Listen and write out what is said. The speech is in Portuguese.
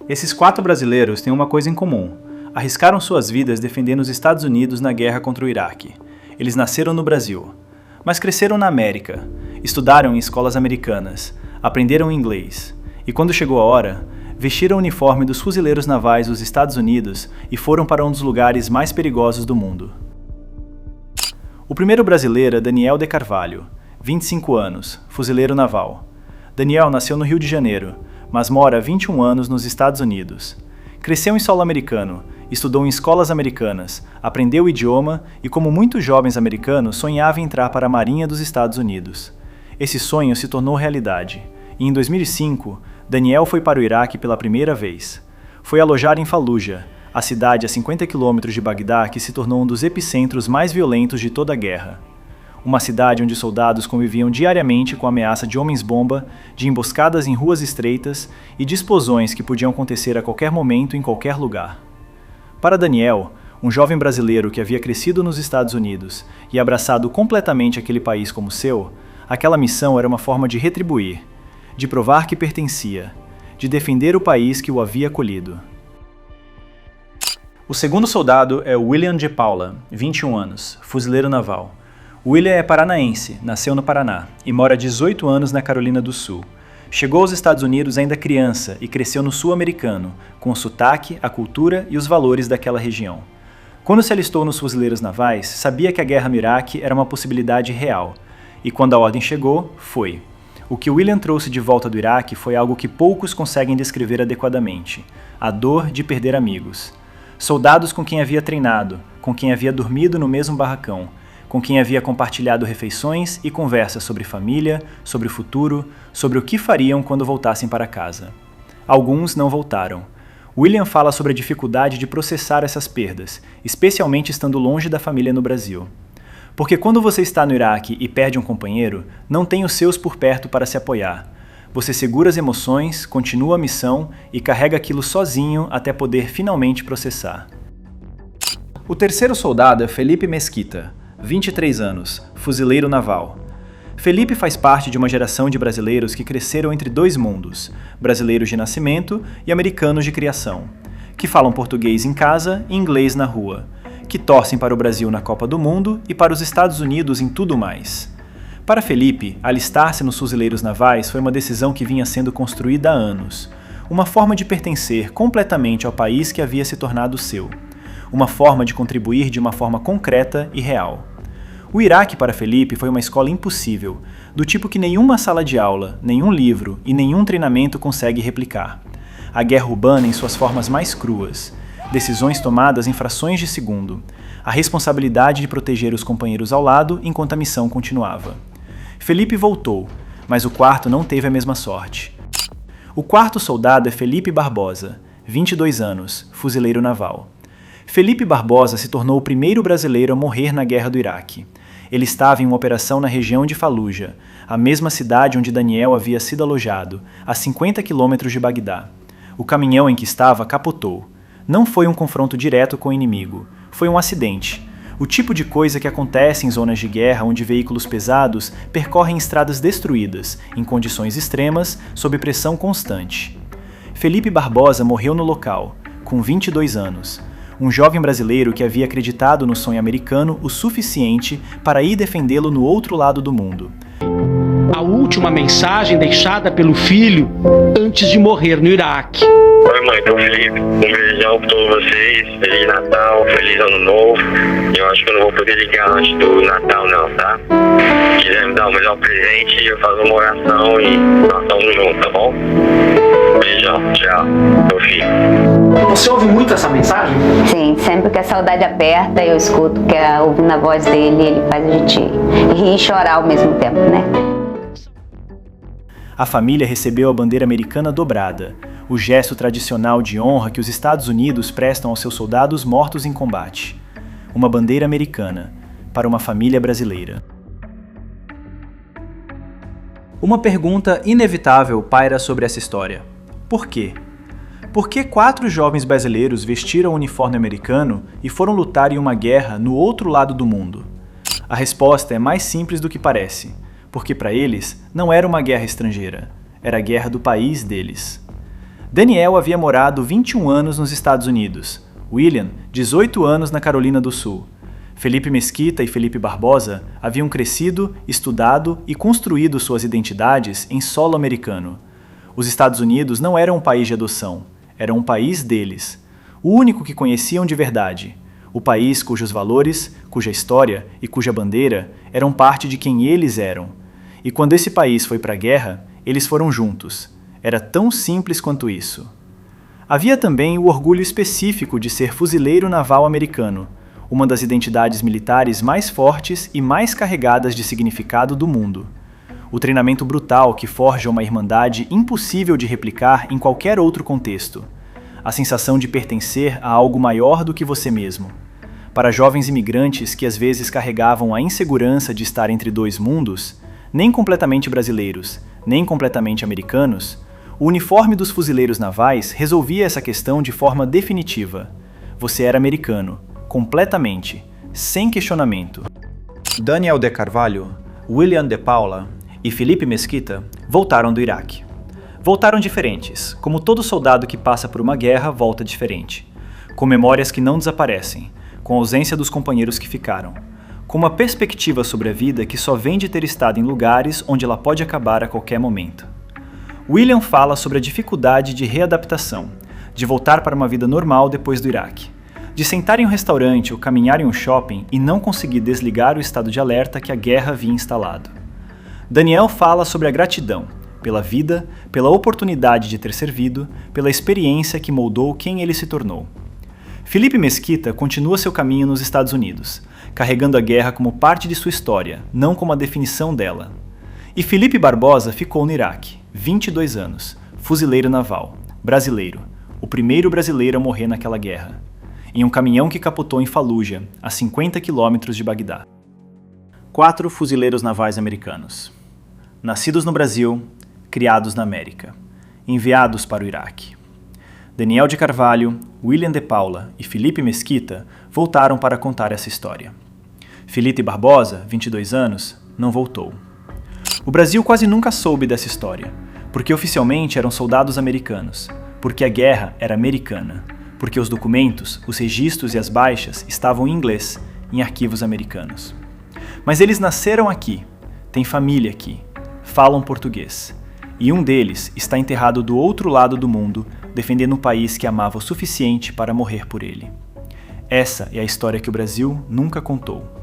Esses 4 brasileiros têm uma coisa em comum: arriscaram suas vidas defendendo os Estados Unidos na guerra contra o Iraque. Eles nasceram no Brasil, mas cresceram na América, estudaram em escolas americanas, aprenderam inglês, e quando chegou a hora, vestiram o uniforme dos fuzileiros navais dos Estados Unidos e foram para um dos lugares mais perigosos do mundo. O primeiro brasileiro é Daniel de Carvalho, 25 anos, fuzileiro naval. Daniel nasceu no Rio de Janeiro, mas mora há 21 anos nos Estados Unidos. Cresceu em solo americano, estudou em escolas americanas, aprendeu o idioma e, como muitos jovens americanos, sonhava em entrar para a Marinha dos Estados Unidos. Esse sonho se tornou realidade, e em 2005, Daniel foi para o Iraque pela primeira vez. Foi alojar em Fallujah, a cidade a 50 quilômetros de Bagdá que se tornou um dos epicentros mais violentos de toda a guerra. Uma cidade onde soldados conviviam diariamente com a ameaça de homens-bomba, de emboscadas em ruas estreitas e de explosões que podiam acontecer a qualquer momento em qualquer lugar. Para Daniel, um jovem brasileiro que havia crescido nos Estados Unidos e abraçado completamente aquele país como seu, aquela missão era uma forma de retribuir, de provar que pertencia, de defender o país que o havia acolhido. O segundo soldado é William de Paula, 21 anos, fuzileiro naval. William é paranaense, nasceu no Paraná e mora há 18 anos na Carolina do Sul. Chegou aos Estados Unidos ainda criança e cresceu no sul americano, com o sotaque, a cultura e os valores daquela região. Quando se alistou nos fuzileiros navais, sabia que a guerra no Iraque era uma possibilidade real. E quando a ordem chegou, foi. O que William trouxe de volta do Iraque foi algo que poucos conseguem descrever adequadamente: a dor de perder amigos. Soldados com quem havia treinado, com quem havia dormido no mesmo barracão, com quem havia compartilhado refeições e conversas sobre família, sobre o futuro, sobre o que fariam quando voltassem para casa. Alguns não voltaram. William fala sobre a dificuldade de processar essas perdas, especialmente estando longe da família no Brasil. Porque quando você está no Iraque e perde um companheiro, não tem os seus por perto para se apoiar. Você segura as emoções, continua a missão e carrega aquilo sozinho até poder finalmente processar. O terceiro soldado é Felipe Mesquita, 23 anos, fuzileiro naval. Felipe faz parte de uma geração de brasileiros que cresceram entre dois mundos, brasileiros de nascimento e americanos de criação, que falam português em casa e inglês na rua, que torcem para o Brasil na Copa do Mundo e para os Estados Unidos em tudo mais. Para Felipe, alistar-se nos fuzileiros navais foi uma decisão que vinha sendo construída há anos, uma forma de pertencer completamente ao país que havia se tornado seu, uma forma de contribuir de uma forma concreta e real. O Iraque para Felipe foi uma escola impossível, do tipo que nenhuma sala de aula, nenhum livro e nenhum treinamento consegue replicar. A guerra urbana em suas formas mais cruas, decisões tomadas em frações de segundo, a responsabilidade de proteger os companheiros ao lado enquanto a missão continuava. Felipe voltou, mas o quarto não teve a mesma sorte. O quarto soldado é Felipe Barbosa, 22 anos, fuzileiro naval. Felipe Barbosa se tornou o primeiro brasileiro a morrer na guerra do Iraque. Ele estava em uma operação na região de Fallujah, a mesma cidade onde Daniel havia sido alojado, a 50 quilômetros de Bagdá. O caminhão em que estava capotou. Não foi um confronto direto com o inimigo, foi um acidente. O tipo de coisa que acontece em zonas de guerra onde veículos pesados percorrem estradas destruídas, em condições extremas, sob pressão constante. Felipe Barbosa morreu no local, com 22 anos. Um jovem brasileiro que havia acreditado no sonho americano o suficiente para ir defendê-lo no outro lado do mundo. A última mensagem deixada pelo filho antes de morrer no Iraque. Oi mãe, tô Felipe. Um beijão pra todos vocês. Feliz Natal, Feliz Ano Novo. Eu acho que eu não vou poder ligar antes do Natal não, tá? Se quiser me dar o melhor presente, eu faço uma oração e nós estamos juntos, tá bom? Beijão, tchau. Tô filho. Você ouve muito essa mensagem? Sim, sempre que a saudade aperta, eu escuto, que ouvindo a voz dele, ele faz a gente rir e chorar ao mesmo tempo, né? A família recebeu a bandeira americana dobrada, o gesto tradicional de honra que os Estados Unidos prestam aos seus soldados mortos em combate. Uma bandeira americana, para uma família brasileira. Uma pergunta inevitável paira sobre essa história. Por quê? Por que 4 jovens brasileiros vestiram o uniforme americano e foram lutar em uma guerra no outro lado do mundo? A resposta é mais simples do que parece, porque para eles não era uma guerra estrangeira, era a guerra do país deles. Daniel havia morado 21 anos nos Estados Unidos, William, 18 anos na Carolina do Sul. Felipe Mesquita e Felipe Barbosa haviam crescido, estudado e construído suas identidades em solo americano. Os Estados Unidos não eram um país de adoção, era um país deles. O único que conheciam de verdade. O país cujos valores, cuja história e cuja bandeira eram parte de quem eles eram. E quando esse país foi para a guerra, eles foram juntos. Era tão simples quanto isso. Havia também o orgulho específico de ser fuzileiro naval americano, uma das identidades militares mais fortes e mais carregadas de significado do mundo. O treinamento brutal que forja uma irmandade impossível de replicar em qualquer outro contexto. A sensação de pertencer a algo maior do que você mesmo. Para jovens imigrantes que às vezes carregavam a insegurança de estar entre dois mundos, nem completamente brasileiros, nem completamente americanos, o uniforme dos fuzileiros navais resolvia essa questão de forma definitiva. Você era americano, completamente, sem questionamento. Daniel de Carvalho, William de Paula e Felipe Mesquita voltaram do Iraque. Voltaram diferentes, como todo soldado que passa por uma guerra volta diferente, com memórias que não desaparecem, com a ausência dos companheiros que ficaram, com uma perspectiva sobre a vida que só vem de ter estado em lugares onde ela pode acabar a qualquer momento. William fala sobre a dificuldade de readaptação, de voltar para uma vida normal depois do Iraque, de sentar em um restaurante ou caminhar em um shopping e não conseguir desligar o estado de alerta que a guerra havia instalado. Daniel fala sobre a gratidão, pela vida, pela oportunidade de ter servido, pela experiência que moldou quem ele se tornou. Felipe Mesquita continua seu caminho nos Estados Unidos, carregando a guerra como parte de sua história, não como a definição dela. E Felipe Barbosa ficou no Iraque, 22 anos, fuzileiro naval, brasileiro, o primeiro brasileiro a morrer naquela guerra, em um caminhão que capotou em Fallujah, a 50 quilômetros de Bagdá. 4 fuzileiros navais americanos. Nascidos no Brasil, criados na América, enviados para o Iraque. Daniel de Carvalho, William de Paula e Felipe Mesquita voltaram para contar essa história. Felipe Barbosa, 22 anos, não voltou. O Brasil quase nunca soube dessa história, porque oficialmente eram soldados americanos, porque a guerra era americana, porque os documentos, os registros e as baixas estavam em inglês, em arquivos americanos. Mas eles nasceram aqui, têm família aqui, falam português, e um deles está enterrado do outro lado do mundo, defendendo um país que amava o suficiente para morrer por ele. Essa é a história que o Brasil nunca contou.